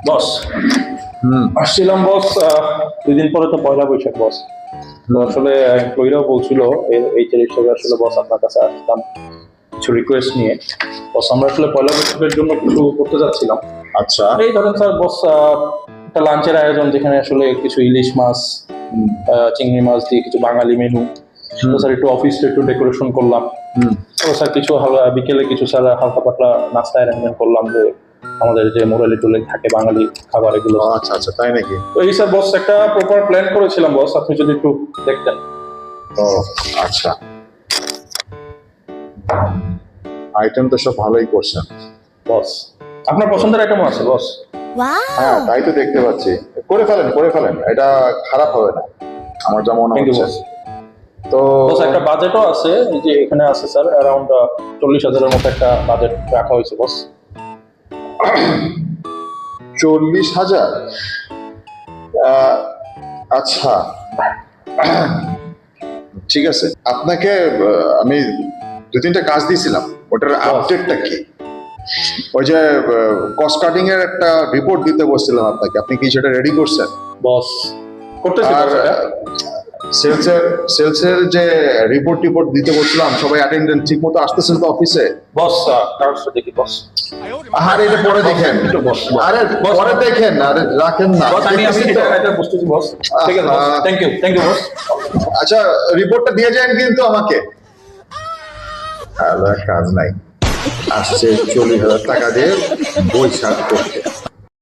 বস আসছিলাম বস, 2 দিন পরে তো পয়লা বৈশাখ বস। তো আসলে এমপ্লয়িরাও বলছিল এইচআর হিসেবে আসলে বস আপনার কাছে আসতাম কিছু রিকোয়েস্ট নিয়ে। বস আমরা আসলে পয়লা বৈশাখের জন্য কিছু করতে যাচ্ছিলাম। আচ্ছা। এই ধরেন স্যার বস, একটা লাঞ্চের আয়োজন যেখানে আসলে কিছু ইলিশ মাছ, চিংড়ি মাছ দিয়ে কিছু বাঙালি মেনু। তো স্যার একটু অফিসটা একটু ডেকোরেশন করলাম। তো স্যার কিছু বিকেলে কিছু স্যার হালকা পাতলা নাস্তা অ্যারেঞ্জমেন্ট করলাম, যে আমাদের যে মোরালি টোলে থাকে বাঙালি খাবার এগুলো। আচ্ছা আচ্ছা, তাই নাকি? তো এই স্যার বস একটা প্রপার প্ল্যান করেছিলাম বস, আপনি যদি একটু দেখতেন। ও আচ্ছা, আইটেম তো সব ভালোই করছেন বস আপনার পছন্দের আইটেমও আছে বস। হ্যাঁ, তাই তো দেখতে পাচ্ছি। করে ফেলেন করে ফেলেন, এটা খারাপ হবে না আমার যা মনে থ্যাংক ইউ হচ্ছে। বস। তো বস একটা বাজেটও আছে, এই যে এখানে আছে স্যার অ্যারাউন্ড 40,000-এর মতো একটা বাজেট রাখা হয়েছে বস। 40,000? আচ্ছা, ঠিক আছে। আপনাকে আমি 2-3টা কাজ দিয়েছিলাম, ওটার আপডেটটা কি? ওই যে কস্ট কাটিং এর একটা রিপোর্ট দিতে বলছিলাম আপনাকে, আপনি কি সেটা রেডি করছেন? বস করতেছি আর বস এটা। সেলসের যে রিপোর্ট দিতে বলছিলাম, সবাই অ্যাটেন্ডেন্ট ঠিক মতো আসতেছেন তো অফিসে? বস কার্ডটা দেখি বস। আরে এটা পরে দেখেন, বস আরে পরে দেখেন, আরে রাখেন না। বস আমি দেখতেছি তো। এটা বুঝতেছি বস। ঠিক আছে বস, থ্যাংক ইউ বস। আচ্ছা, রিপোর্টটা দিয়ে যান কিন্তু আমাকে। কাজ নাই, আসছে 40,000 টাকা দিয়ে বৈশাখ করতে।